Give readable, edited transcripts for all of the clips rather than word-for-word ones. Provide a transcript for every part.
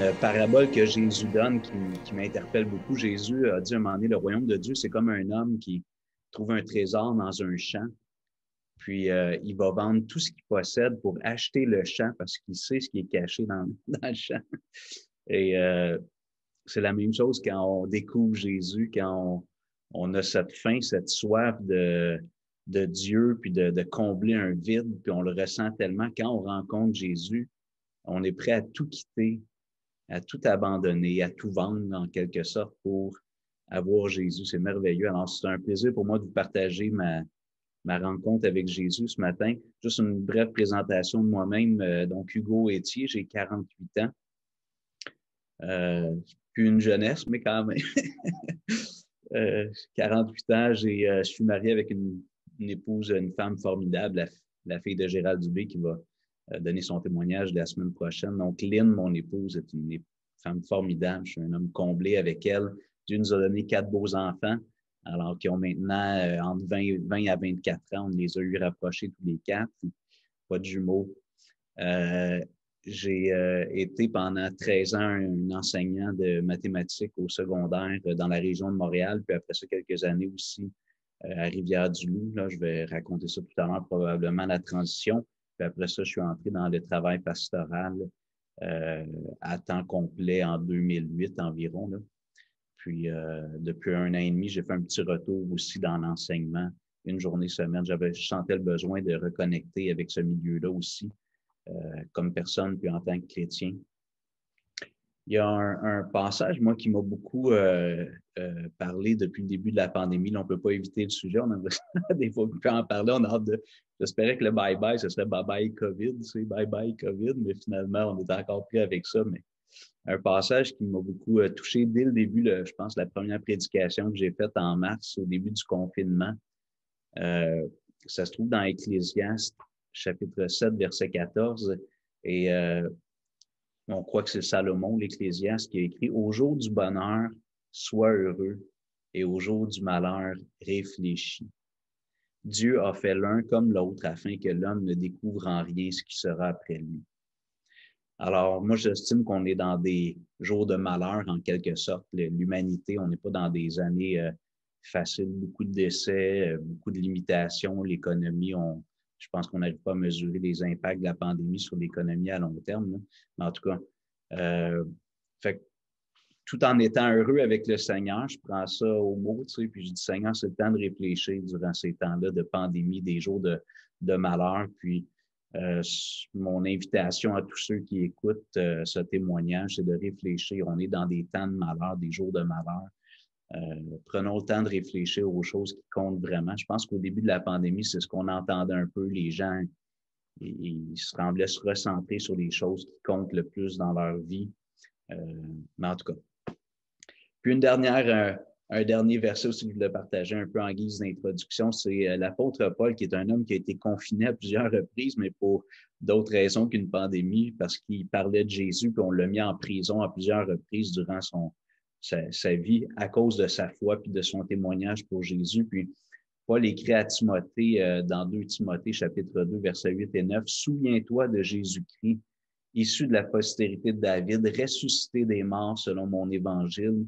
une parabole que Jésus donne qui m'interpelle beaucoup. Jésus a dit à un moment donné, le royaume de Dieu, c'est comme un homme qui trouve un trésor dans un champ, puis il va vendre tout ce qu'il possède pour acheter le champ parce qu'il sait ce qui est caché dans le champ. Et c'est la même chose quand on découvre Jésus, quand on a cette faim, cette soif de Dieu, puis de combler un vide, puis on le ressent tellement. Quand on rencontre Jésus, on est prêt à tout quitter, à tout abandonner, à tout vendre en quelque sorte pour avoir Jésus. C'est merveilleux. Alors, c'est un plaisir pour moi de vous partager ma rencontre avec Jésus ce matin. Juste une brève présentation de moi-même. Donc, Hugo Étier, j'ai 48 ans. Plus une jeunesse, mais quand même. 48 ans, je suis marié avec une épouse, une femme formidable, la fille de Gérald Dubé qui va donner son témoignage la semaine prochaine. Donc, Lynn, mon épouse, est une femme formidable. Je suis un homme comblé avec elle. Dieu nous a donné 4 beaux enfants, alors qu'ils ont maintenant entre 20 à 24 ans. On les a eu rapprochés tous les 4. Pas de jumeaux. J'ai été pendant 13 ans un enseignant de mathématiques au secondaire dans la région de Montréal, puis après ça, quelques années aussi à Rivière-du-Loup. Là, je vais raconter ça tout à l'heure, probablement la transition. Puis après ça, je suis entré dans le travail pastoral à temps complet en 2008 environ. Là. Puis depuis 1 an et demi, j'ai fait un petit retour aussi dans l'enseignement, une journée semaine. Je sentais le besoin de reconnecter avec ce milieu-là aussi, comme personne, puis en tant que chrétien. Il y a un passage, moi, qui m'a beaucoup parlé depuis le début de la pandémie. Là, on ne peut pas éviter le sujet. On a des fois qu'on peut en parler. On a hâte de. J'espérais que le bye-bye, ce serait bye-bye COVID, c'est bye-bye COVID, mais finalement, on est encore pris avec ça. Mais un passage qui m'a beaucoup touché dès le début, je pense, la première prédication que j'ai faite en mars, au début du confinement. Ça se trouve dans Ecclésiaste, chapitre 7, verset 14. Et on croit que c'est Salomon, l'Ecclésiaste, qui a écrit « Au jour du bonheur, sois heureux, et au jour du malheur, réfléchis. Dieu a fait l'un comme l'autre afin que l'homme ne découvre en rien ce qui sera après lui. » Alors, moi, j'estime qu'on est dans des jours de malheur, en quelque sorte. L'humanité, on n'est pas dans des années faciles, beaucoup de décès, beaucoup de limitations. L'économie, je pense qu'on n'arrive pas à mesurer les impacts de la pandémie sur l'économie à long terme. Là. Mais en tout cas, fait, tout en étant heureux avec le Seigneur, je prends ça au mot, tu sais, puis je dis, Seigneur, c'est le temps de réfléchir durant ces temps-là de pandémie, des jours de malheur, puis mon invitation à tous ceux qui écoutent ce témoignage, c'est de réfléchir. On est dans des temps de malheur, des jours de malheur. Prenons le temps de réfléchir aux choses qui comptent vraiment. Je pense qu'au début de la pandémie, c'est ce qu'on entendait un peu. Les gens, ils semblaient se recentrer sur les choses qui comptent le plus dans leur vie. Mais en tout cas. Puis un dernier verset aussi que je voulais partager un peu en guise d'introduction, c'est l'apôtre Paul, qui est un homme qui a été confiné à plusieurs reprises, mais pour d'autres raisons qu'une pandémie, parce qu'il parlait de Jésus, puis on l'a mis en prison à plusieurs reprises durant sa vie à cause de sa foi puis de son témoignage pour Jésus. Puis Paul écrit à Timothée dans 2 Timothée, chapitre 2, versets 8 et 9, « Souviens-toi de Jésus-Christ, issu de la postérité de David, ressuscité des morts selon mon évangile,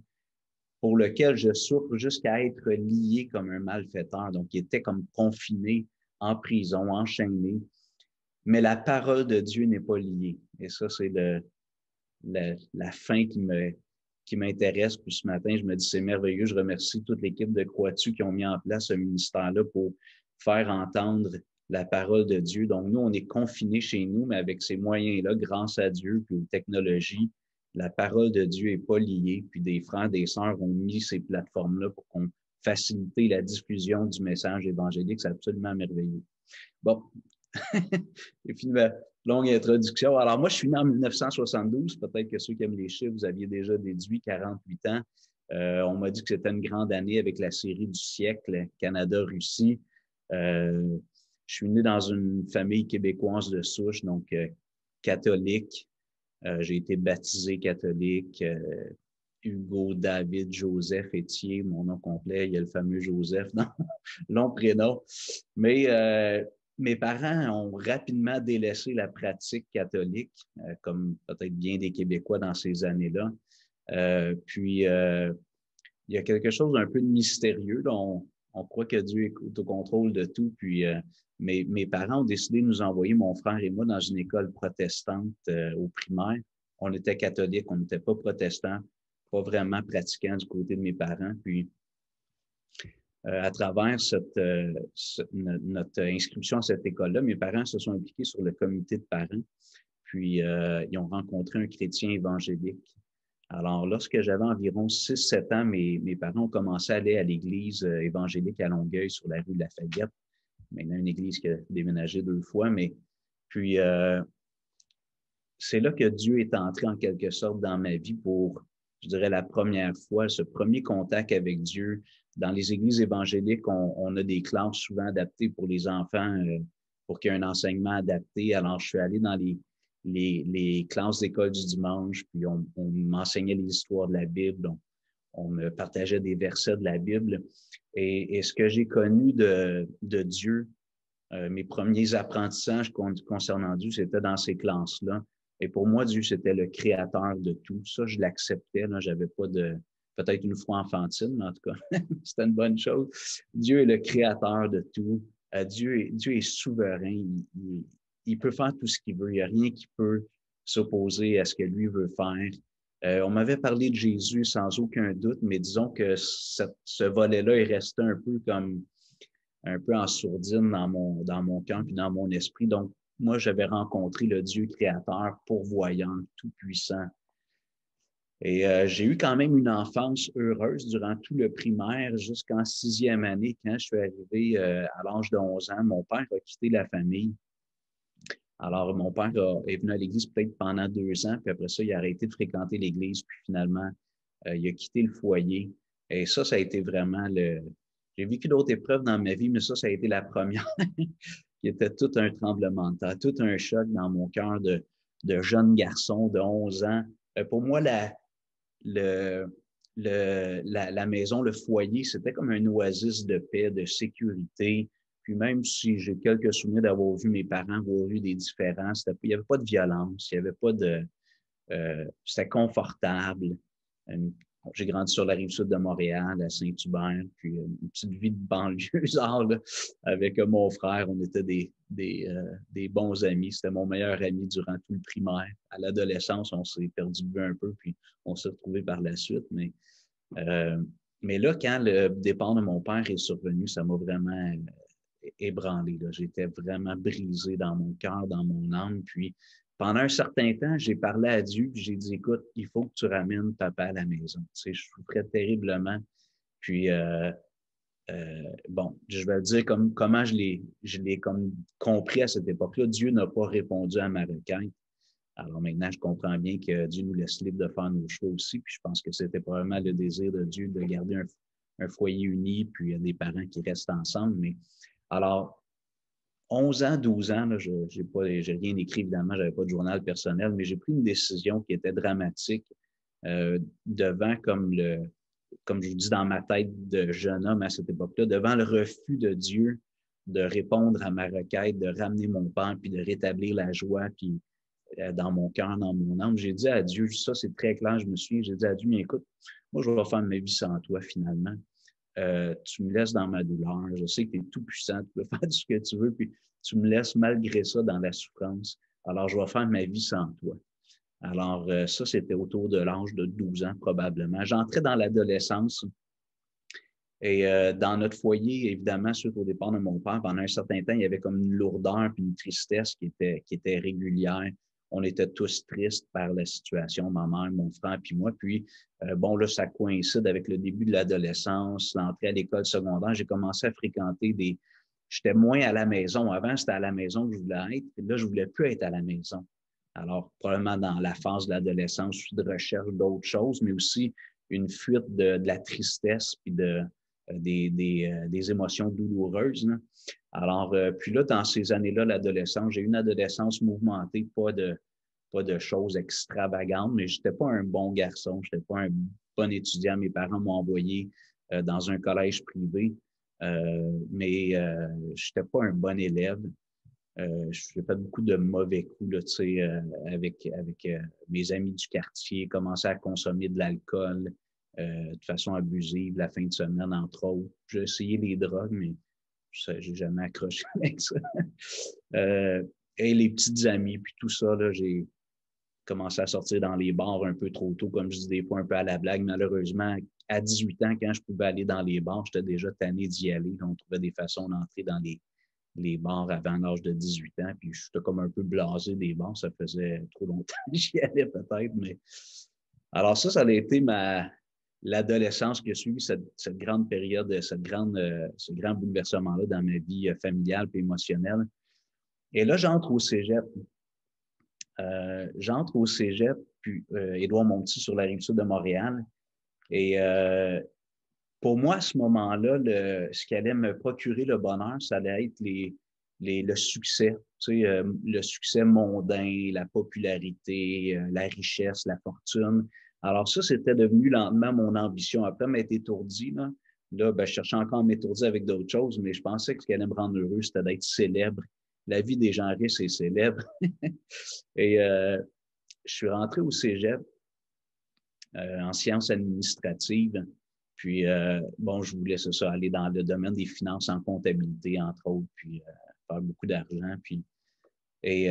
pour lequel je souffre jusqu'à être lié comme un malfaiteur. » Donc, il était comme confiné, en prison, enchaîné. Mais la parole de Dieu n'est pas liée. Et ça, c'est la fin qui m'intéresse. Puis ce matin, je me dis, c'est merveilleux. Je remercie toute l'équipe de Croix-Tu qui ont mis en place ce ministère-là pour faire entendre la parole de Dieu. Donc, nous, on est confinés chez nous, mais avec ces moyens-là, grâce à Dieu puis aux technologies, la parole de Dieu n'est pas liée. Puis des frères, des sœurs ont mis ces plateformes-là pour qu'on facilite la diffusion du message évangélique. C'est absolument merveilleux. Bon, j'ai fini ma longue introduction. Alors, moi, je suis né en 1972. Peut-être que ceux qui aiment les chiffres, vous aviez déjà déduit 48 ans. On m'a dit que c'était une grande année avec la série du siècle, Canada-Russie. Je suis né dans une famille québécoise de souche, donc catholique. J'ai été baptisé catholique. Hugo, David, Joseph, Étier, mon nom complet. Il y a le fameux Joseph dans long prénom. Mais mes parents ont rapidement délaissé la pratique catholique, comme peut-être bien des Québécois dans ces années-là. Il y a quelque chose d'un peu de mystérieux. Là. On croit que Dieu est au contrôle de tout. Puis mes parents ont décidé de nous envoyer, mon frère et moi, dans une école protestante au primaire. On était catholiques, on n'était pas protestants, pas vraiment pratiquants du côté de mes parents. Puis à travers notre inscription à cette école-là, mes parents se sont impliqués sur le comité de parents. Puis ils ont rencontré un chrétien évangélique. Alors, lorsque j'avais environ 6-7 ans, mes parents ont commencé à aller à l'église évangélique à Longueuil sur la rue de Lafayette. Maintenant, une église qui a déménagé 2 fois, mais puis c'est là que Dieu est entré en quelque sorte dans ma vie pour, je dirais, la première fois, ce premier contact avec Dieu. Dans les églises évangéliques, on a des classes souvent adaptées pour les enfants, pour qu'il y ait un enseignement adapté. Alors, je suis allé dans les classes d'école du dimanche, puis on m'enseignait les histoires de la Bible, on me partageait des versets de la Bible. Et ce que j'ai connu de Dieu, mes premiers apprentissages concernant Dieu, c'était dans ces classes-là. Et pour moi, Dieu, c'était le créateur de tout. Ça, je l'acceptais. Là, j'avais pas de, peut-être une foi enfantine, mais en tout cas, c'était une bonne chose. Dieu est le créateur de tout. Dieu est souverain. Il peut faire tout ce qu'il veut. Il n'y a rien qui peut s'opposer à ce que lui veut faire. On m'avait parlé de Jésus sans aucun doute, mais disons que ce volet-là est resté un peu en sourdine dans mon cœur puis dans mon esprit. Donc, moi, j'avais rencontré le Dieu créateur, pourvoyant, tout-puissant. Et j'ai eu quand même une enfance heureuse durant tout le primaire jusqu'en 6e année. Quand je suis arrivé à l'âge de 11 ans, mon père a quitté la famille. Alors, mon père est venu à l'église peut-être pendant 2 ans, puis après ça, il a arrêté de fréquenter l'église, puis finalement, il a quitté le foyer. Et ça a été vraiment J'ai vécu d'autres épreuves dans ma vie, mais ça a été la première qui était tout un tremblement de terre, tout un choc dans mon cœur de jeune garçon de 11 ans. Pour moi, la maison, le foyer, c'était comme un oasis de paix, de sécurité. Puis même si j'ai quelques souvenirs d'avoir vu mes parents avoir eu des différences, il n'y avait pas de violence, il n'y avait pas de... c'était confortable. J'ai grandi sur la rive sud de Montréal, à Saint-Hubert, puis une petite vie de banlieusard là, avec mon frère. On était des bons amis. C'était mon meilleur ami durant tout le primaire. À l'adolescence, on s'est perdu de vue un peu, puis on s'est retrouvés par la suite. Mais là, quand le départ de mon père est survenu, ça m'a vraiment ébranlé. J'étais vraiment brisé dans mon cœur, dans mon âme. Puis, pendant un certain temps, j'ai parlé à Dieu, puis j'ai dit, écoute, il faut que tu ramènes papa à la maison. Tu sais, je souffrais terriblement. Puis, bon, je vais le dire comment je l'ai comme compris à cette époque-là. Dieu n'a pas répondu à ma requête. Alors maintenant, je comprends bien que Dieu nous laisse libre de faire nos choix aussi. Puis je pense que c'était probablement le désir de Dieu de garder un foyer uni, puis il y a des parents qui restent ensemble. Mais alors, 11 ans, 12 ans, là, j'ai rien écrit, évidemment, j'avais pas de journal personnel, mais j'ai pris une décision qui était dramatique devant comme je vous dis dans ma tête de jeune homme à cette époque-là, devant le refus de Dieu de répondre à ma requête, de ramener mon père, puis de rétablir la joie, puis dans mon cœur, dans mon âme. J'ai dit à Dieu, ça c'est très clair, je me souviens, j'ai dit à Dieu, mais écoute, moi je vais faire ma vie sans toi finalement. Tu me laisses dans ma douleur. Je sais que tu es tout puissant, tu peux faire ce que tu veux, puis tu me laisses malgré ça dans la souffrance. Alors, je vais faire ma vie sans toi. Alors, ça, c'était autour de l'âge de 12 ans, probablement. J'entrais dans l'adolescence et dans notre foyer, évidemment, suite au départ de mon père, pendant un certain temps, il y avait comme une lourdeur puis une tristesse qui était régulière. On était tous tristes par la situation, ma mère, mon frère puis moi. Puis, bon, là, ça coïncide avec le début de l'adolescence, l'entrée à l'école secondaire. J'ai commencé à fréquenter J'étais moins à la maison. Avant, c'était à la maison que je voulais être. Et là, je voulais plus être à la maison. Alors, probablement dans la phase de l'adolescence, de recherche d'autres choses, mais aussi une fuite de la tristesse puis des émotions douloureuses. Là. Alors, puis là, dans ces années-là, l'adolescence, j'ai eu une adolescence mouvementée, pas de choses extravagantes, mais j'étais pas un bon garçon, j'étais pas un bon étudiant. Mes parents m'ont envoyé dans un collège privé, mais j'étais pas un bon élève. J'ai fait beaucoup de mauvais coups là, avec mes amis du quartier, commencé à consommer de l'alcool de façon abusive la fin de semaine, entre autres. J'ai essayé les drogues, mais j'ai jamais accroché avec ça. Et les petites amies, puis tout ça, là, j'ai commencé à sortir dans les bars un peu trop tôt, comme je dis des fois un peu à la blague. Malheureusement, à 18 ans, quand je pouvais aller dans les bars, j'étais déjà tanné d'y aller. On trouvait des façons d'entrer dans les bars avant l'âge de 18 ans, puis j'étais comme un peu blasé des bars. Ça faisait trop longtemps que j'y allais peut-être, mais... Alors ça a été l'adolescence qui a suivi cette grande période, ce grand bouleversement-là dans ma vie familiale et émotionnelle. Et là, j'entre au cégep. Puis Édouard-Montpetit sur la Rive-Sud de Montréal. Et pour moi, à ce moment-là, ce qui allait me procurer le bonheur, ça allait être le succès. Le succès mondain, la popularité, la richesse, la fortune. Alors ça, c'était devenu lentement mon ambition. Après m'être étourdi, ben, je cherchais encore à m'étourdir avec d'autres choses, mais je pensais que ce qui allait me rendre heureux, c'était d'être célèbre. La vie des gens riches est célèbre. Et je suis rentré au cégep en sciences administratives. Puis, bon, je voulais ça, aller dans le domaine des finances en comptabilité, entre autres, puis faire beaucoup d'argent. Et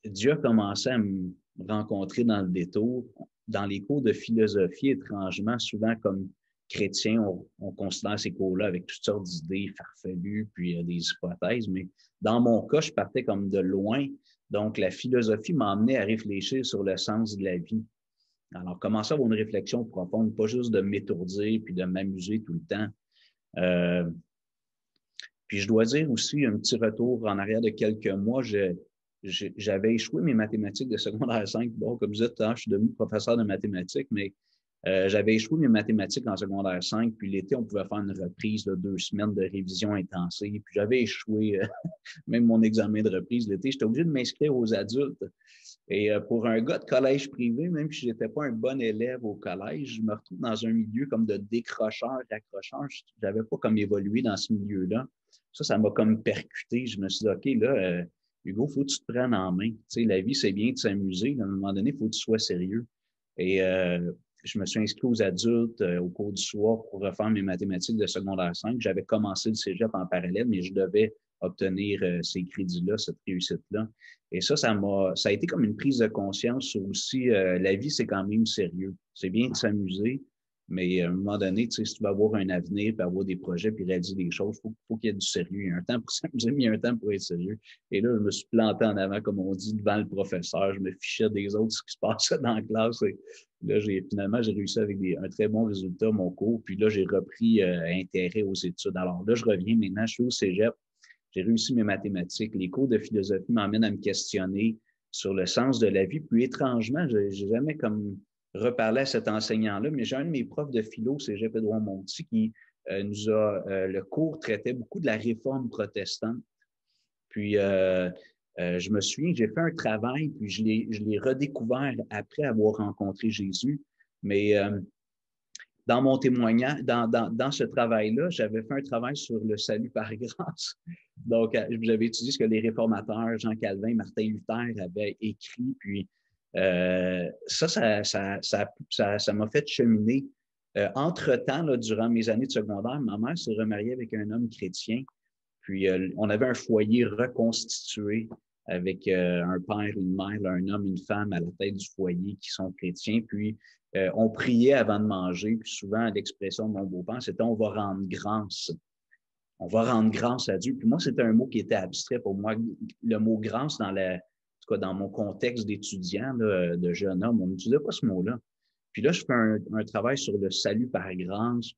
Dieu a commencé à me rencontrer dans le détour. Dans les cours de philosophie, étrangement, souvent comme chrétien, on considère ces cours-là avec toutes sortes d'idées farfelues, puis des hypothèses. Mais dans mon cas, je partais comme de loin. Donc, la philosophie m'a amené à réfléchir sur le sens de la vie. Alors, commencer à avoir une réflexion profonde, pas juste de m'étourdir puis de m'amuser tout le temps. Puis je dois dire aussi, un petit retour en arrière de quelques mois, j'avais échoué mes mathématiques de secondaire 5. Bon, comme je disais, je suis devenu professeur de mathématiques, mais j'avais échoué mes mathématiques en secondaire 5, puis l'été, on pouvait faire une reprise de 2 semaines de révision intensive. Puis j'avais échoué même mon examen de reprise l'été. J'étais obligé de m'inscrire aux adultes. Et pour un gars de collège privé, même si je n'étais pas un bon élève au collège, je me retrouve dans un milieu comme de décrocheur, d'accrocheur. Je n'avais pas comme évolué dans ce milieu-là. Ça m'a comme percuté. Je me suis dit, OK, là, Hugo, il faut que tu te prennes en main. Tu sais, la vie, c'est bien de s'amuser. À un moment donné, il faut que tu sois sérieux. Et je me suis inscrit aux adultes au cours du soir pour refaire mes mathématiques de secondaire 5. J'avais commencé le cégep en parallèle, mais je devais obtenir ces crédits-là, cette réussite-là. Et ça a été comme une prise de conscience sur aussi, la vie, c'est quand même sérieux. C'est bien de s'amuser, mais à un moment donné, tu sais, si tu veux avoir un avenir, puis avoir des projets, puis réaliser des choses, faut qu'il y ait du sérieux. Il y a un temps pour s'amuser, mais il y a un temps pour être sérieux. Et là, je me suis planté en avant, comme on dit, devant le professeur. Je me fichais des autres, ce qui se passait dans la classe. Et là, finalement, j'ai réussi avec un très bon résultat, mon cours. Puis là, j'ai repris intérêt aux études. Alors là, je reviens maintenant, je suis au cégep. J'ai réussi mes mathématiques. Les cours de philosophie m'emmènent à me questionner sur le sens de la vie. Puis étrangement, je n'ai jamais comme reparlé à cet enseignant-là, mais j'ai un de mes profs de philo, c'est Cégep Édouard-Montpetit, qui le cours traitait beaucoup de la réforme protestante. Puis, je me souviens, j'ai fait un travail, puis je l'ai redécouvert après avoir rencontré Jésus. Mais dans mon témoignage, dans ce travail-là, j'avais fait un travail sur le salut par grâce. Donc, j'avais étudié ce que les réformateurs, Jean Calvin, Martin Luther avaient écrit. Puis, ça m'a fait cheminer. Entre-temps, là, durant mes années de secondaire, ma mère s'est remariée avec un homme chrétien. Puis, on avait un foyer reconstitué avec un père, une mère, un homme, une femme à la tête du foyer qui sont chrétiens. Puis, on priait avant de manger. Puis, souvent, l'expression de mon beau-père, c'était « on va rendre grâce ». On va rendre grâce à Dieu. Puis moi, c'était un mot qui était abstrait pour moi. Le mot grâce, en tout cas, dans mon contexte d'étudiant, de jeune homme, on n'utilisait pas ce mot-là. Puis là, je fais un travail sur le salut par grâce.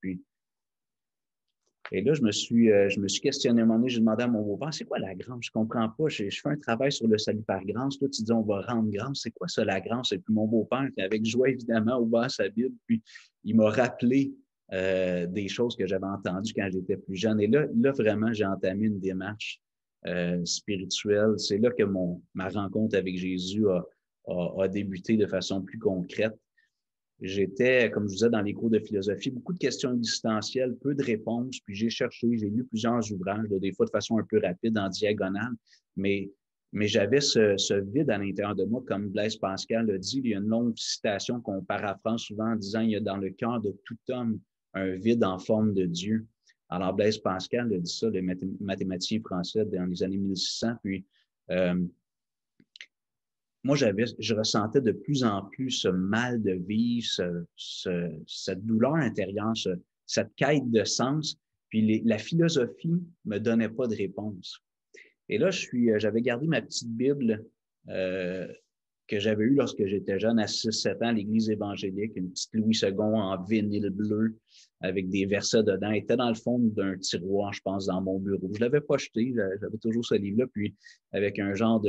Et là, je me suis questionné un moment donné, j'ai demandé à mon beau-père, c'est quoi la grâce? Je comprends pas. Je fais un travail sur le salut par grâce. Toi, tu dis, on va rendre grâce. C'est quoi ça, la grâce? Et puis mon beau-père, avec joie, évidemment, ouvert sa Bible, puis il m'a rappelé des choses que j'avais entendues quand j'étais plus jeune. Et là vraiment, j'ai entamé une démarche spirituelle. C'est là que ma rencontre avec Jésus a débuté de façon plus concrète. j'étais, comme je disais, dans les cours de philosophie, beaucoup de questions existentielles, peu de réponses, puis j'ai cherché, j'ai lu plusieurs ouvrages, là, des fois de façon un peu rapide, en diagonale, mais, mais j'avais ce vide à l'intérieur de moi, comme Blaise Pascal l'a dit. Il y a une longue citation qu'on paraphrase souvent en disant « Il y a dans le cœur de tout homme un vide en forme de Dieu ». Alors, Blaise Pascal a dit ça, le mathématicien français dans les années 1600, puis euh, moi, je ressentais de plus en plus ce mal de vivre, cette douleur intérieure, cette quête de sens. Puis la philosophie me donnait pas de réponse. Et là, j'avais gardé ma petite Bible que j'avais eue lorsque j'étais jeune, à 6-7 ans, à l'église évangélique, une petite Louis II en vinyle bleu avec des versets dedans. Elle était dans le fond d'un tiroir, je pense, dans mon bureau. Je l'avais pas jeté, j'avais toujours ce livre-là, puis avec un genre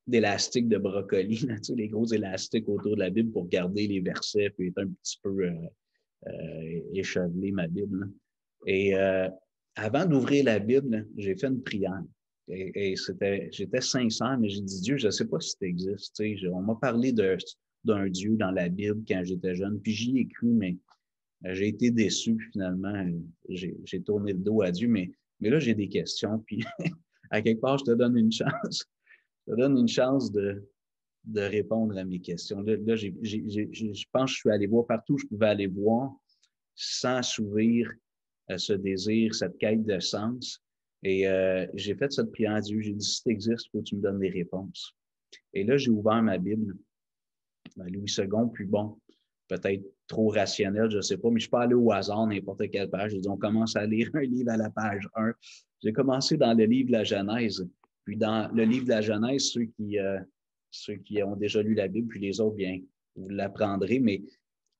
d'élastiques de brocoli, là, tu sais, les gros élastiques autour de la Bible pour garder les versets, puis être un petit peu échevelé, ma Bible. Là. Et avant d'ouvrir la Bible, j'ai fait une prière. Et j'étais sincère, mais j'ai dit, Dieu, je ne sais pas si tu existes. Tu sais, on m'a parlé d'un Dieu dans la Bible quand j'étais jeune, puis j'y ai cru, mais j'ai été déçu, puis finalement, j'ai tourné le dos à Dieu, mais là, j'ai des questions, puis à quelque part, je te donne une chance. Je te donne une chance de répondre à mes questions. Là je pense que je suis allé voir partout où je pouvais aller voir sans assouvir ce désir, cette quête de sens. Et j'ai fait cette prière à Dieu. J'ai dit, si tu existes, il faut que tu me donnes des réponses. Et là, j'ai ouvert ma Bible, Louis II, puis bon, peut-être trop rationnel, je ne sais pas, mais je ne suis pas allé au hasard n'importe quelle page. J'ai dit, on commence à lire un livre à la page 1. J'ai commencé dans le livre de la Genèse. Puis dans le livre de la Genèse, ceux qui ont déjà lu la Bible, puis les autres, bien, vous l'apprendrez, mais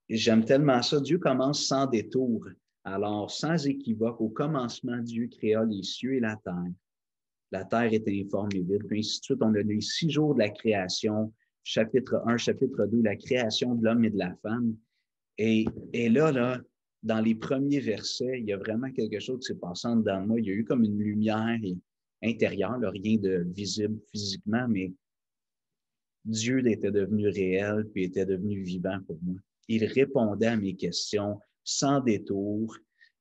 j'aime tellement ça. Dieu commence sans détour. Alors, sans équivoque, au commencement, Dieu créa les cieux et la terre. La terre était informe et vide. Puis ainsi de suite, on a les 6 jours de la création, chapitre 1, chapitre 2, la création de l'homme et de la femme. Et là, dans les premiers versets, il y a vraiment quelque chose qui s'est passé en dedans de moi. Il y a eu comme une lumière intérieure, là, rien de visible physiquement, mais Dieu était devenu réel puis était devenu vivant pour moi. Il répondait à mes questions sans détour.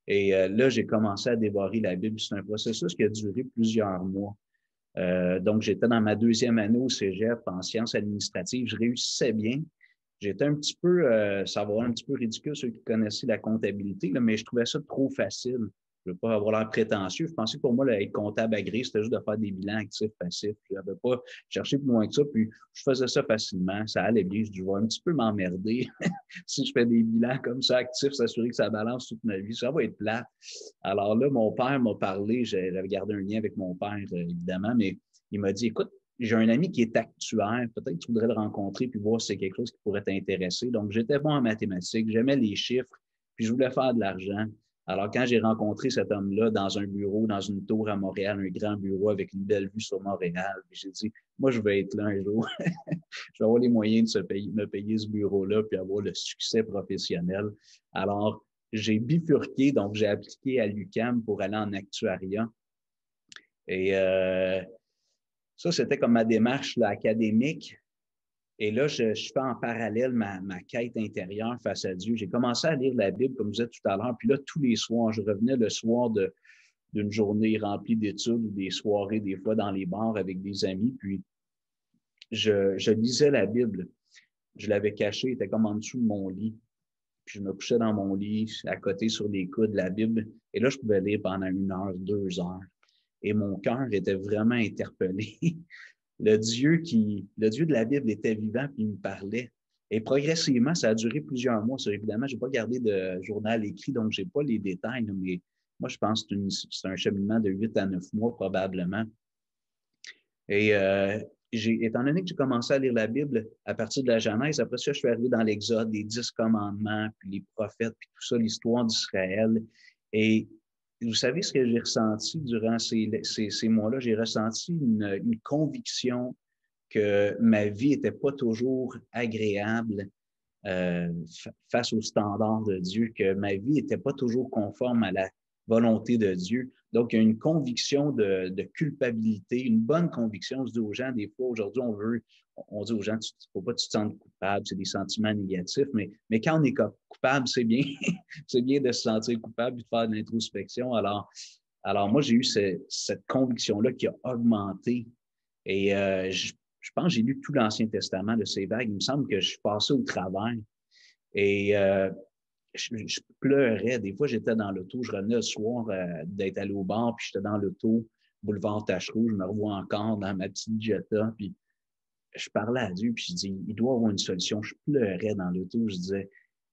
Et là, j'ai commencé à dévorer la Bible. C'est un processus qui a duré plusieurs mois. Donc, j'étais dans ma 2e année au cégep en sciences administratives. Je réussissais bien. J'étais un petit peu, ça va être un petit peu ridicule, ceux qui connaissaient la comptabilité, là, mais je trouvais ça trop facile. Je ne veux pas avoir l'air prétentieux. Je pensais que pour moi, là, être comptable agréé, c'était juste de faire des bilans actifs, passifs. Je n'avais pas cherché plus loin que ça, puis je faisais ça facilement. Ça allait bien. Je dis, je vais un petit peu m'emmerder si je fais des bilans comme ça actifs, s'assurer que ça balance toute ma vie. Ça va être plat. Alors là, mon père m'a parlé, j'avais gardé un lien avec mon père, évidemment, mais il m'a dit, écoute, j'ai un ami qui est actuaire, peut-être que tu voudrais le rencontrer puis voir si c'est quelque chose qui pourrait t'intéresser. Donc, j'étais bon en mathématiques, j'aimais les chiffres, puis je voulais faire de l'argent. Alors, quand j'ai rencontré cet homme-là dans un bureau, dans une tour à Montréal, un grand bureau avec une belle vue sur Montréal, puis j'ai dit, moi, je vais être là un jour. Je vais avoir les moyens de me payer ce bureau-là puis avoir le succès professionnel. Alors, j'ai bifurqué, donc j'ai appliqué à l'UQAM pour aller en actuariat. Et ça, c'était comme ma démarche là, académique. Et là, je fais en parallèle ma quête intérieure face à Dieu. J'ai commencé à lire la Bible, comme je disais tout à l'heure. Puis là, tous les soirs, je revenais le soir d'une journée remplie d'études ou des soirées, des fois, dans les bars avec des amis. Puis, je lisais la Bible. Je l'avais cachée, elle était comme en dessous de mon lit. Puis, je me couchais dans mon lit, à côté sur les coudes, la Bible. Et là, je pouvais lire pendant 1 heure, 2 heures. Et mon cœur était vraiment interpellé. Le Dieu de la Bible était vivant puis il me parlait. Et progressivement, ça a duré plusieurs mois. Ça, évidemment, je n'ai pas gardé de journal écrit, donc je n'ai pas les détails, mais moi, je pense que c'est un cheminement de 8 à 9 mois probablement. Et étant donné que j'ai commencé à lire la Bible à partir de la Genèse, après ça, je suis arrivé dans l'Exode, les 10 commandements, puis les prophètes, puis tout ça, l'histoire d'Israël. Et vous savez ce que j'ai ressenti durant ces mois-là? J'ai ressenti une conviction que ma vie n'était pas toujours agréable face aux standards de Dieu, que ma vie n'était pas toujours conforme volonté de Dieu. Donc, il y a une conviction de culpabilité, une bonne conviction. On se dit aux gens, des fois, aujourd'hui, on dit aux gens, il ne faut pas que tu te sentes coupable, c'est des sentiments négatifs, mais quand on est coupable, c'est bien, c'est bien de se sentir coupable et de faire de l'introspection. Alors moi, j'ai eu cette conviction-là qui a augmenté. Et je pense que j'ai lu tout l'Ancien Testament de ces vagues. Il me semble que je suis passé au travers. Et je pleurais. Des fois, j'étais dans l'auto. Je revenais le soir d'être allé au bar, puis j'étais dans l'auto, boulevard Tachereau. Je me revois encore dans ma petite Jetta. Puis je parlais à Dieu, puis je dis, il doit y avoir une solution. Je pleurais dans l'auto. Je disais,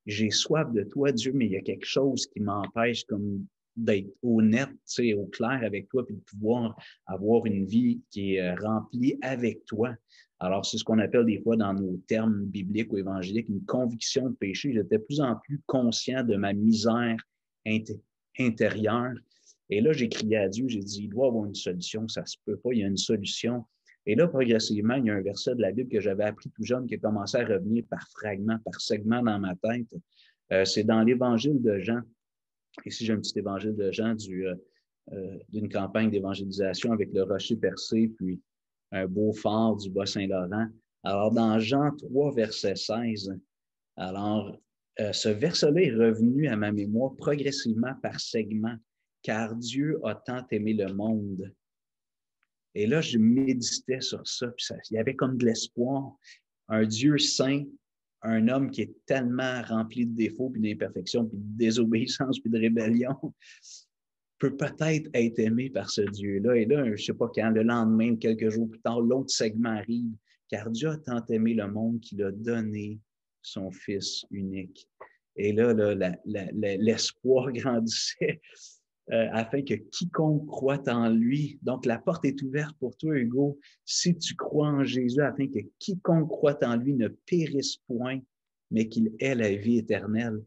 j'ai soif de toi, Dieu, mais il y a quelque chose qui m'empêche comme d'être honnête, tu sais, au clair avec toi, puis de pouvoir avoir une vie qui est remplie avec toi. Alors, c'est ce qu'on appelle des fois dans nos termes bibliques ou évangéliques une conviction de péché. J'étais de plus en plus conscient de ma misère intérieure. Et là, j'ai crié à Dieu, j'ai dit, il doit y avoir une solution, ça se peut pas, il y a une solution. Et là, progressivement, il y a un verset de la Bible que j'avais appris tout jeune qui a commencé à revenir par fragments, par segments dans ma tête. C'est dans l'Évangile de Jean. Ici, j'ai un petit évangile de Jean d'une campagne d'évangélisation avec le rocher percé, puis un beau phare du Bas-Saint-Laurent. Alors, dans Jean 3, verset 16, alors, ce verset-là est revenu à ma mémoire progressivement par segments, car Dieu a tant aimé le monde. Et là, je méditais sur ça, puis il y avait comme de l'espoir. Un Dieu saint, un homme qui est tellement rempli de défauts, puis d'imperfections, puis de désobéissance, puis de rébellion, peut peut-être être aimé par ce Dieu-là. Et là, je ne sais pas quand, le lendemain ou quelques jours plus tard, l'autre segment arrive, car Dieu a tant aimé le monde qu'il a donné son Fils unique. Et là, l'espoir grandissait afin que quiconque croit en lui, donc la porte est ouverte pour toi, Hugo, si tu crois en Jésus, afin que quiconque croit en lui ne périsse point, mais qu'il ait la vie éternelle.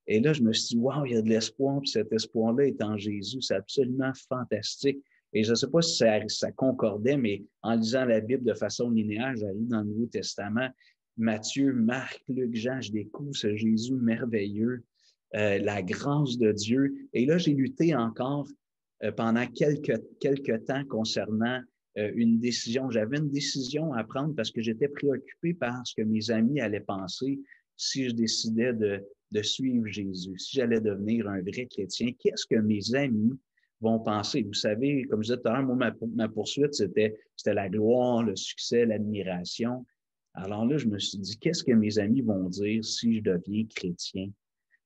Et là, je me suis dit, wow, il y a de l'espoir, puis cet espoir-là est en Jésus. C'est absolument fantastique. Et je ne sais pas si ça concordait, mais en lisant la Bible de façon linéaire, j'arrive dans le Nouveau Testament, Matthieu, Marc, Luc, Jean, je découvre ce Jésus merveilleux, la grâce de Dieu. Et là, j'ai lutté encore pendant quelques temps concernant une décision. J'avais une décision à prendre parce que j'étais préoccupé par ce que mes amis allaient penser si je décidais de suivre Jésus, si j'allais devenir un vrai chrétien. Qu'est-ce que mes amis vont penser? Vous savez, comme je disais tout à l'heure, moi, ma poursuite, c'était la gloire, le succès, l'admiration. Alors là, je me suis dit, qu'est-ce que mes amis vont dire si je deviens chrétien?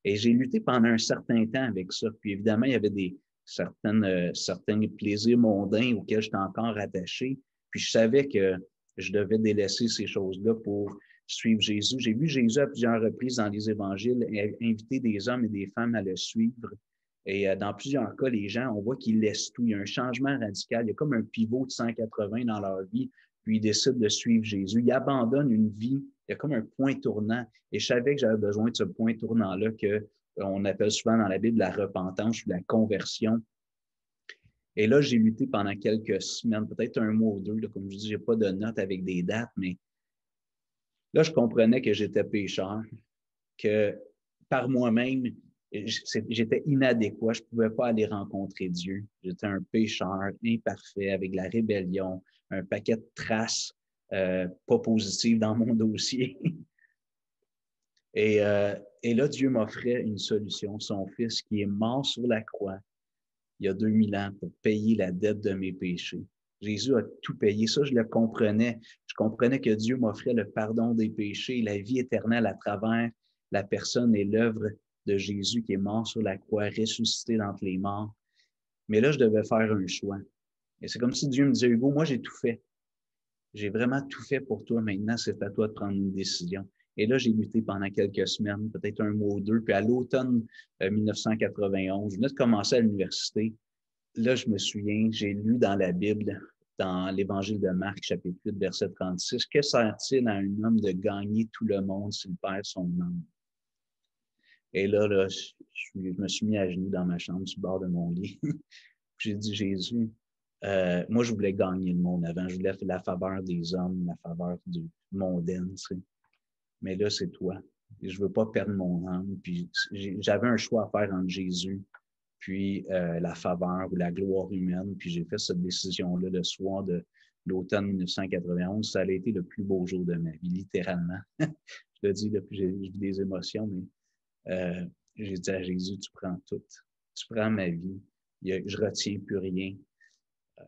Et j'ai lutté pendant un certain temps avec ça. Puis évidemment, il y avait certains plaisirs mondains auxquels j'étais encore attaché. Puis je savais que je devais délaisser ces choses-là pour suivre Jésus. J'ai vu Jésus à plusieurs reprises dans les évangiles inviter des hommes et des femmes à le suivre. Et dans plusieurs cas, les gens, on voit qu'ils laissent tout. Il y a un changement radical. Il y a comme un pivot de 180 dans leur vie. Puis ils décident de suivre Jésus. Ils abandonnent une vie. Il y a comme un point tournant. Et je savais que j'avais besoin de ce point tournant-là qu'on appelle souvent dans la Bible la repentance ou la conversion. Et là, j'ai lutté pendant quelques semaines, peut-être un mois ou deux. Là, comme je dis, je n'ai pas de notes avec des dates, mais là, je comprenais que j'étais pécheur, que par moi-même, j'étais inadéquat. Je ne pouvais pas aller rencontrer Dieu. J'étais un pécheur imparfait avec de la rébellion, un paquet de traces pas positives dans mon dossier. Et là, Dieu m'offrait une solution, son Fils qui est mort sur la croix il y a 2000 ans pour payer la dette de mes péchés. Jésus a tout payé. Ça, je le comprenais. Je comprenais que Dieu m'offrait le pardon des péchés, la vie éternelle à travers la personne et l'œuvre de Jésus qui est mort sur la croix, ressuscité d'entre les morts. Mais là, je devais faire un choix. Et c'est comme si Dieu me disait, Hugo, moi, j'ai tout fait. J'ai vraiment tout fait pour toi. Maintenant, c'est à toi de prendre une décision. Et là, j'ai lutté pendant quelques semaines, peut-être un mois ou deux. Puis à l'automne 1991, je venais de commencer à l'université. Là, je me souviens, j'ai lu dans la Bible, dans l'Évangile de Marc, chapitre 8, verset 36, « Que sert-il à un homme de gagner tout le monde s'il perd son âme? » Et là, je me suis mis à genoux dans ma chambre, sur le bord de mon lit. J'ai dit, Jésus, moi, je voulais gagner le monde avant. Je voulais faire la faveur des hommes, la faveur du mondaine, tu sais. Mais là, c'est toi. Je veux pas perdre mon âme. Puis j'avais un choix à faire entre Jésus puis la faveur ou la gloire humaine. Puis j'ai fait cette décision-là le soir de l'automne 1991. Ça a été le plus beau jour de ma vie, littéralement. Je le dis depuis j'ai eu des émotions, mais j'ai dit à Jésus, tu prends tout. Tu prends ma vie. Je retiens plus rien.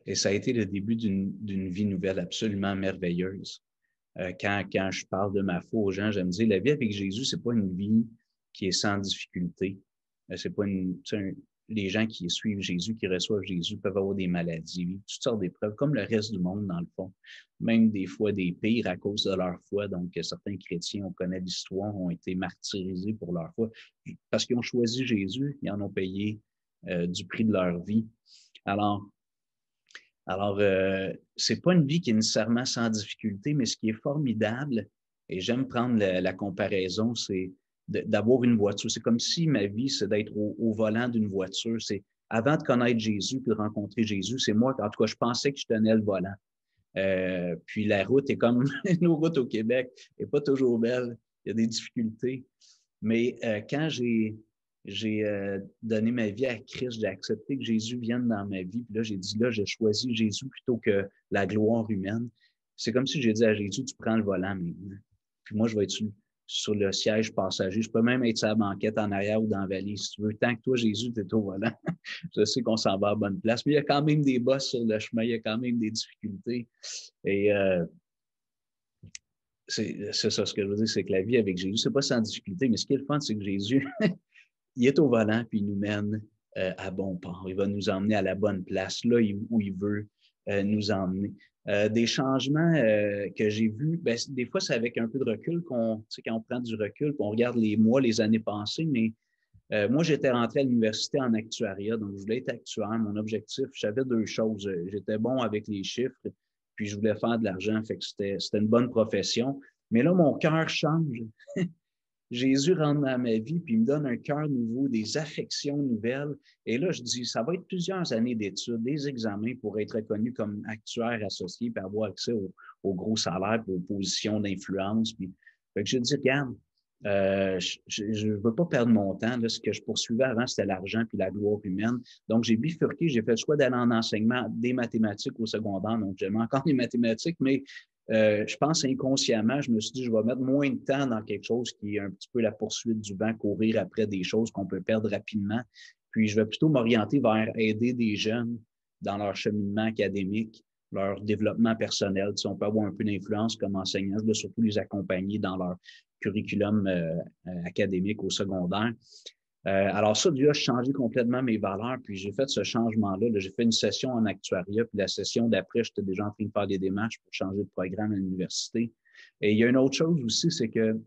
Et ça a été le début d'une vie nouvelle absolument merveilleuse. Quand je parle de ma foi aux gens, j'aime dire, la vie avec Jésus, c'est pas une vie qui est sans difficulté. C'est pas les gens qui suivent Jésus, qui reçoivent Jésus, peuvent avoir des maladies, vivre toutes sortes d'épreuves, comme le reste du monde, dans le fond. Même des fois des pires à cause de leur foi. Donc, certains chrétiens, on connaît l'histoire, ont été martyrisés pour leur foi. Parce qu'ils ont choisi Jésus, ils en ont payé du prix de leur vie. Alors, c'est pas une vie qui est nécessairement sans difficulté, mais ce qui est formidable, et j'aime prendre la comparaison, c'est d'avoir une voiture. C'est comme si ma vie, c'est d'être au volant d'une voiture. C'est avant de connaître Jésus puis de rencontrer Jésus, c'est moi, en tout cas, je pensais que je tenais le volant. Puis la route est comme nos routes au Québec, n'est pas toujours belle. Il y a des difficultés. Mais quand j'ai donné ma vie à Christ, j'ai accepté que Jésus vienne dans ma vie. Puis là, j'ai dit, là, j'ai choisi Jésus plutôt que la gloire humaine. C'est comme si j'ai dit à Jésus, tu prends le volant maintenant. Puis moi, je vais être sur le siège passager. Je peux même être sur la banquette en arrière ou dans la valise, si tu veux. Tant que toi, Jésus, tu es au volant. Je sais qu'on s'en va à la bonne place. Mais il y a quand même des bosses sur le chemin. Il y a quand même des difficultés. Et c'est ça, ce que je veux dire, c'est que la vie avec Jésus, c'est pas sans difficulté, mais ce qui est le fun, c'est que Jésus, il est au volant, puis il nous mène à bon port. Il va nous emmener à la bonne place, là où il veut nous emmener. Des changements que j'ai vus, ben, des fois, c'est avec un peu de recul quand on prend du recul, qu'on regarde les mois, les années passées, mais moi, j'étais rentré à l'université en actuariat, donc je voulais être actuaire. Mon objectif, j'avais deux choses. J'étais bon avec les chiffres, puis je voulais faire de l'argent, fait que c'était une bonne profession. Mais là, mon cœur change. Jésus rentre dans ma vie, puis il me donne un cœur nouveau, des affections nouvelles. Et là, je dis, ça va être plusieurs années d'études, des examens pour être reconnu comme actuaire associé, puis avoir accès au gros salaire, puis aux positions d'influence. Puis, fait que je dis, regarde, je ne veux pas perdre mon temps. Là, ce que je poursuivais avant, c'était l'argent puis la gloire humaine. Donc, j'ai bifurqué, j'ai fait le choix d'aller en enseignement des mathématiques au secondaire. Donc, j'aime encore les mathématiques, mais je pense inconsciemment, je me suis dit, je vais mettre moins de temps dans quelque chose qui est un petit peu la poursuite du vent, courir après des choses qu'on peut perdre rapidement. Puis, je vais plutôt m'orienter vers aider des jeunes dans leur cheminement académique, leur développement personnel. Si on peut avoir un peu d'influence comme enseignant, je dois surtout les accompagner dans leur curriculum académique au secondaire. Alors ça, déjà, j'ai changé complètement mes valeurs, puis j'ai fait ce changement-là. Là, j'ai fait une session en actuariat, puis la session d'après, j'étais déjà en train de faire des démarches pour changer de programme à l'université. Et il y a une autre chose aussi, c'est que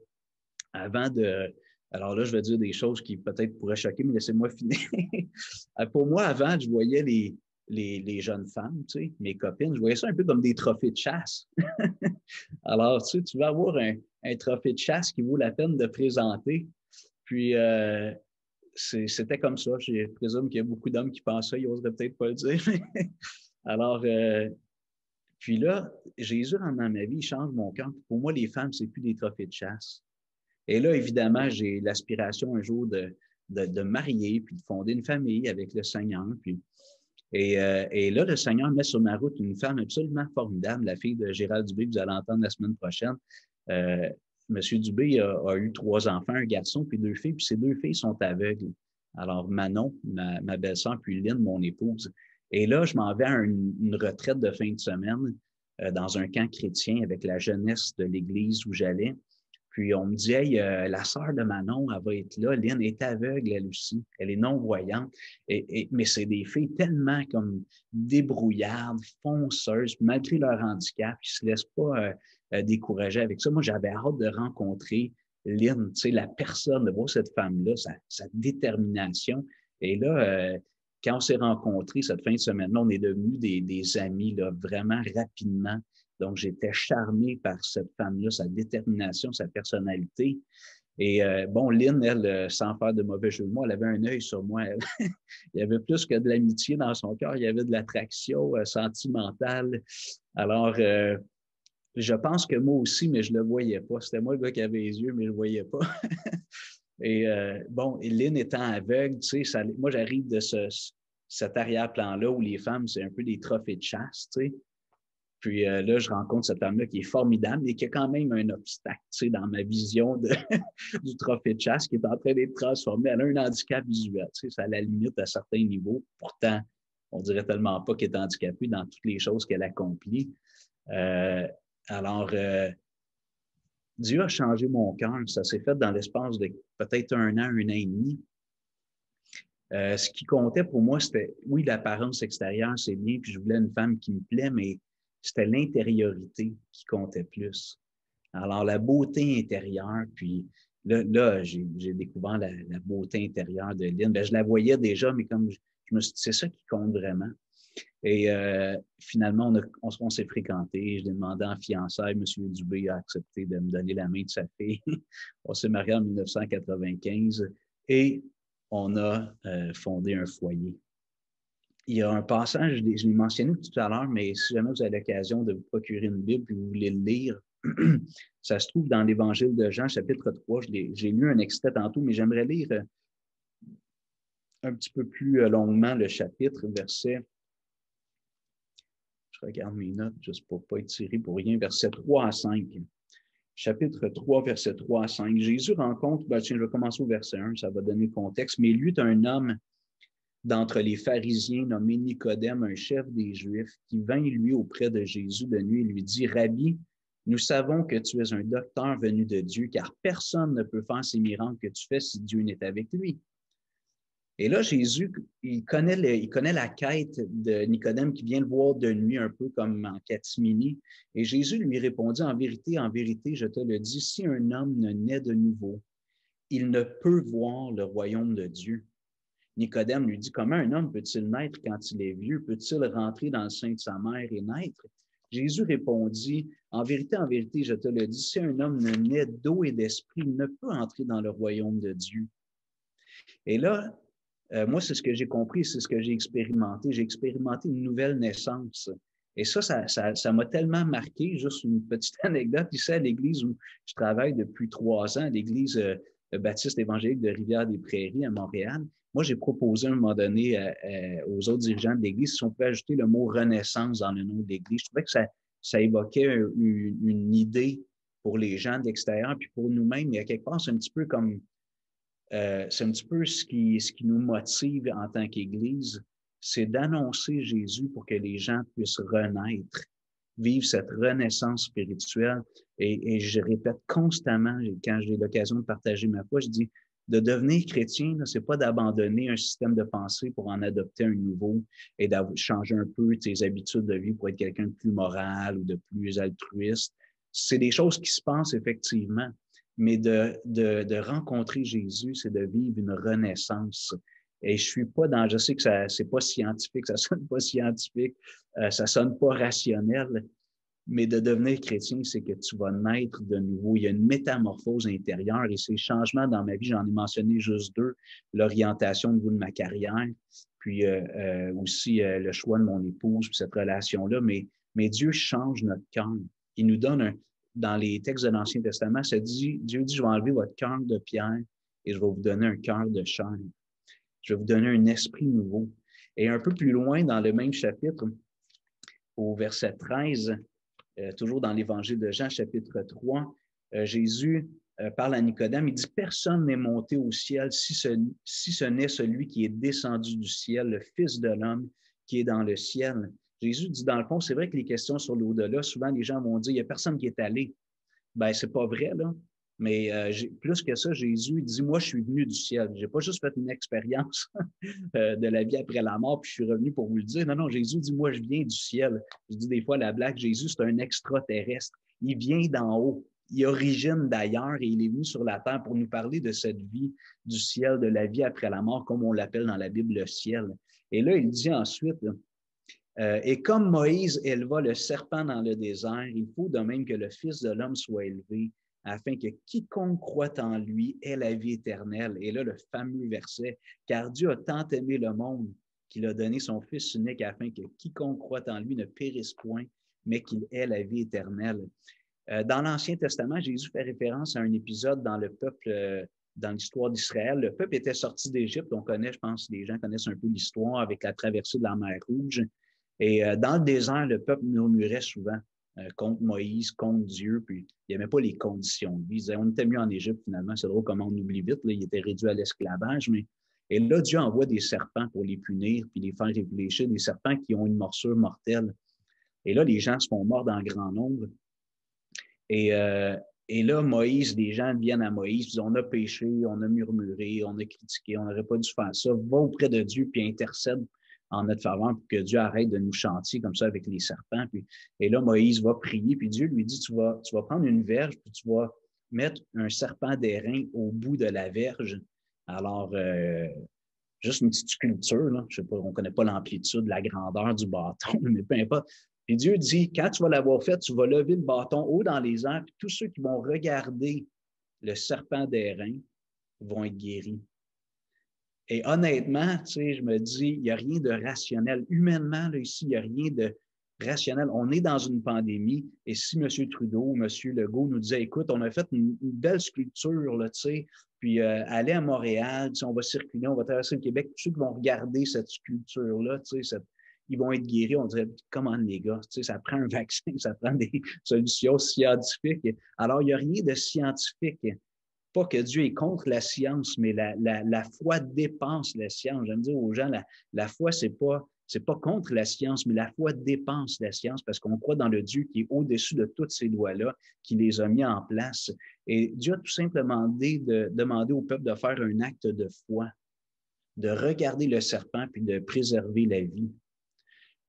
avant de... Alors là, je vais dire des choses qui peut-être pourraient choquer, mais laissez-moi finir. Pour moi, avant, je voyais les jeunes femmes, tu sais, mes copines, je voyais ça un peu comme des trophées de chasse. Alors, tu vas avoir un trophée de chasse qui vaut la peine de présenter. Puis, c'était comme ça. Je présume qu'il y a beaucoup d'hommes qui pensent ça, ils n'oseraient peut-être pas le dire. Alors, puis là, Jésus rentre dans ma vie, il change mon cœur. Pour moi, les femmes, c'est plus des trophées de chasse. Et là, évidemment, j'ai l'aspiration un jour de me marier, puis de fonder une famille avec le Seigneur. Et là, le Seigneur met sur ma route une femme absolument formidable, la fille de Gérald Dubé, que vous allez entendre la semaine prochaine. Monsieur Dubé a eu 3 enfants, un garçon puis 2 filles, puis ces 2 filles sont aveugles. Alors, Manon, ma belle-sœur, puis Lynn, mon épouse. Et là, je m'en vais à une retraite de fin de semaine dans un camp chrétien avec la jeunesse de l'église où j'allais. Puis on me dit, hey, la sœur de Manon, elle va être là. Lynn est aveugle, elle aussi. Elle est non-voyante. Mais c'est des filles tellement comme débrouillardes, fonceuses, malgré leur handicap, ils ne se laissent pas décourager avec ça. Moi, j'avais hâte de rencontrer Lynn, tu sais, la personne, de voir cette femme-là, sa détermination. Et là, quand on s'est rencontrés cette fin de semaine-là, on est devenus des amis là, vraiment rapidement. Donc, j'étais charmé par cette femme-là, sa détermination, sa personnalité. Et bon, Lynn, elle, sans faire de mauvais jeu de mots, elle avait un œil sur moi. Il y avait plus que de l'amitié dans son cœur, il y avait de l'attraction sentimentale. Alors, je pense que moi aussi, mais je le voyais pas. C'était moi le gars qui avait les yeux, mais je le voyais pas. Et bon, et Lynn étant aveugle, tu sais, moi, j'arrive de cet arrière-plan-là où les femmes, c'est un peu des trophées de chasse, tu sais. Puis là, je rencontre cette femme-là qui est formidable, mais qui a quand même un obstacle, tu sais, dans ma vision du trophée de chasse qui est en train d'être transformé. Elle a un handicap visuel, tu sais, ça la limite à certains niveaux. Pourtant, on dirait tellement pas qu'elle est handicapée dans toutes les choses qu'elle accomplit. Euh, alors, Dieu a changé mon cœur. Ça s'est fait dans l'espace de peut-être un an et demi. Ce qui comptait pour moi, c'était, oui, l'apparence extérieure, c'est bien, puis je voulais une femme qui me plaît, mais c'était l'intériorité qui comptait plus. Alors, la beauté intérieure, puis là j'ai découvert la beauté intérieure de Lynn. Ben, je la voyais déjà, mais comme je me suis dit, c'est ça qui compte vraiment. Et finalement, on s'est fréquentés. Je l'ai demandé en fiançailles. M. Dubé a accepté de me donner la main de sa fille. On s'est mariés en 1995 et on a fondé un foyer. Il y a un passage, je l'ai mentionné tout à l'heure, mais si jamais vous avez l'occasion de vous procurer une Bible et vous voulez le lire, ça se trouve dans l'Évangile de Jean, chapitre 3. J'ai lu un extrait tantôt, mais j'aimerais lire un petit peu plus longuement le chapitre, verset. Je regarde mes notes juste pour ne pas être tiré pour rien. Verset 3 à 5. Chapitre 3, verset 3 à 5. Jésus rencontre, tiens, je vais commencer au verset 1, ça va donner le contexte. Mais lui est un homme d'entre les pharisiens nommé Nicodème, un chef des Juifs, qui vint lui auprès de Jésus de nuit et lui dit, Rabbi, nous savons que tu es un docteur venu de Dieu, car personne ne peut faire ces miracles que tu fais si Dieu n'est avec lui. Et là, Jésus, il connaît la quête de Nicodème qui vient le voir de nuit, un peu comme en catimini. Et Jésus lui répondit, en vérité, je te le dis, si un homme ne naît de nouveau, il ne peut voir le royaume de Dieu. Nicodème lui dit, comment un homme peut-il naître quand il est vieux? Peut-il rentrer dans le sein de sa mère et naître? Jésus répondit, en vérité, je te le dis, si un homme ne naît d'eau et d'esprit, il ne peut entrer dans le royaume de Dieu. Et là, moi, c'est ce que j'ai compris, c'est ce que j'ai expérimenté. J'ai expérimenté une nouvelle naissance. Et ça m'a tellement marqué, juste une petite anecdote, ici à l'église où je travaille depuis 3 ans, l'église baptiste évangélique de Rivière-des-Prairies à Montréal. Moi, j'ai proposé à un moment donné aux autres dirigeants de l'église si on pouvait ajouter le mot renaissance dans le nom de l'église. Je trouvais que ça évoquait une idée pour les gens de l'extérieur, puis pour nous-mêmes, mais à quelque part, c'est un petit peu comme c'est un petit peu ce qui nous motive en tant qu'Église, c'est d'annoncer Jésus pour que les gens puissent renaître, vivre cette renaissance spirituelle. Et je répète constamment, quand j'ai l'occasion de partager ma foi, je dis, de devenir chrétien, c'est pas d'abandonner un système de pensée pour en adopter un nouveau et de changer un peu tes habitudes de vie pour être quelqu'un de plus moral ou de plus altruiste. C'est des choses qui se passent effectivement, mais de rencontrer Jésus, c'est de vivre une renaissance. Et je suis pas dans, je sais que c'est pas scientifique, ça sonne pas scientifique, ça sonne pas rationnel, mais de devenir chrétien, c'est que tu vas naître de nouveau. Il y a une métamorphose intérieure et ces changements dans ma vie, j'en ai mentionné juste 2, l'orientation au niveau de ma carrière, puis aussi le choix de mon épouse, puis cette relation-là, mais Dieu change notre cœur. Il nous donne dans les textes de l'Ancien Testament, Dieu dit, je vais enlever votre cœur de pierre et je vais vous donner un cœur de chair. Je vais vous donner un esprit nouveau. Et un peu plus loin, dans le même chapitre, au verset 13, toujours dans l'Évangile de Jean, chapitre 3, Jésus parle à Nicodème, il dit, personne n'est monté au ciel si ce n'est celui qui est descendu du ciel, le Fils de l'homme qui est dans le ciel. Jésus dit, dans le fond, c'est vrai que les questions sur l'au-delà, souvent les gens vont dire, il n'y a personne qui est allé. Ben, c'est pas vrai, là. Mais plus que ça, Jésus dit, moi, je suis venu du ciel. J'ai pas juste fait une expérience de la vie après la mort, puis je suis revenu pour vous le dire. Non, non, Jésus dit, moi, je viens du ciel. Je dis des fois la blague, Jésus, c'est un extraterrestre. Il vient d'en haut. Il origine d'ailleurs et il est venu sur la terre pour nous parler de cette vie du ciel, de la vie après la mort, comme on l'appelle dans la Bible, le ciel. Et là, il dit ensuite, et comme Moïse éleva le serpent dans le désert, il faut de même que le Fils de l'homme soit élevé, afin que quiconque croit en lui ait la vie éternelle. Et là, le fameux verset, car Dieu a tant aimé le monde qu'il a donné son Fils unique afin que quiconque croit en lui ne périsse point, mais qu'il ait la vie éternelle. Dans l'Ancien Testament, Jésus fait référence à un épisode dans le peuple dans l'histoire d'Israël. Le peuple était sorti d'Égypte. On connaît, je pense, les gens connaissent un peu l'histoire avec la traversée de la mer Rouge. Et dans le désert, le peuple murmurait souvent contre Moïse, contre Dieu, puis il n'aimait pas les conditions de vie. Il disait, on était mieux en Égypte, finalement. C'est drôle comment on oublie vite. Là, il était réduit à l'esclavage. Et là, Dieu envoie des serpents pour les punir, puis les faire réfléchir, des serpents qui ont une morsure mortelle. Et là, les gens se font mordre en grand nombre. Et là, Moïse, les gens viennent à Moïse, disent, on a péché, on a murmuré, on a critiqué, on n'aurait pas dû faire ça. Va auprès de Dieu, puis intercède en notre faveur pour que Dieu arrête de nous chanter comme ça avec les serpents. Et là, Moïse va prier, puis Dieu lui dit, tu vas prendre une verge, puis tu vas mettre un serpent d'airain au bout de la verge. Alors, juste une petite sculpture, là. Je sais pas, on ne connaît pas l'amplitude, la grandeur du bâton, mais peu importe. Puis Dieu dit, quand tu vas l'avoir fait, tu vas lever le bâton haut dans les airs, puis tous ceux qui vont regarder le serpent d'airain vont être guéris. Et honnêtement, tu sais, je me dis, il n'y a rien de rationnel. Humainement, là, ici, il n'y a rien de rationnel. On est dans une pandémie, et si M. Trudeau ou M. Legault nous disait, écoute, on a fait une belle sculpture, là, tu sais, puis aller à Montréal, tu sais, on va circuler, on va traverser le Québec, tous ceux qui vont regarder cette sculpture-là, tu sais, ils vont être guéris. On dirait, comment les gars, tu sais, ça prend un vaccin, ça prend des solutions scientifiques. Alors, il n'y a rien de scientifique. Pas que Dieu est contre la science, mais la foi dépense la science. J'aime dire aux gens, la foi, c'est pas contre la science, mais la foi dépense la science parce qu'on croit dans le Dieu qui est au-dessus de toutes ces lois-là, qui les a mis en place. Et Dieu a tout simplement demandé au peuple de faire un acte de foi, de regarder le serpent puis de préserver la vie.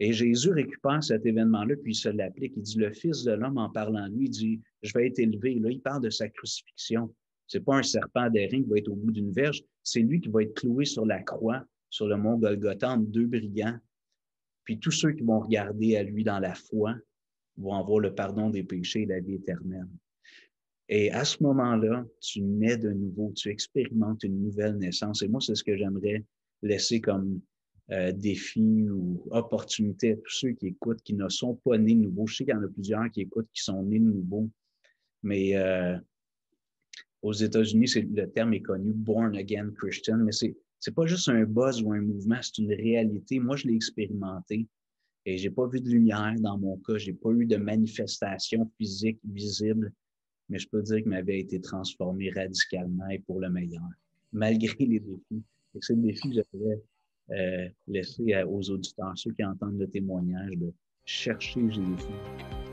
Et Jésus récupère cet événement-là, puis il se l'applique. Il dit, le Fils de l'homme, en parlant de lui, il dit, je vais être élevé. Là, il parle de sa crucifixion. C'est pas un serpent d'airain qui va être au bout d'une verge, c'est lui qui va être cloué sur la croix, sur le mont Golgotha, entre deux brigands. Puis tous ceux qui vont regarder à lui dans la foi vont avoir le pardon des péchés et la vie éternelle. Et à ce moment-là, tu nais de nouveau, tu expérimentes une nouvelle naissance. Et moi, c'est ce que j'aimerais laisser comme défi ou opportunité à tous ceux qui écoutent, qui ne sont pas nés de nouveau. Je sais qu'il y en a plusieurs qui écoutent, qui sont nés de nouveau. Mais aux États-Unis, le terme est connu, Born Again Christian, mais c'est pas juste un buzz ou un mouvement, c'est une réalité. Moi, je l'ai expérimenté et j'ai pas vu de lumière dans mon cas, j'ai pas eu de manifestation physique visible, mais je peux dire que ma vie a été transformée radicalement et pour le meilleur, malgré les défis. C'est le défi que j'aimerais laisser aux auditeurs, ceux qui entendent le témoignage, de chercher Jésus.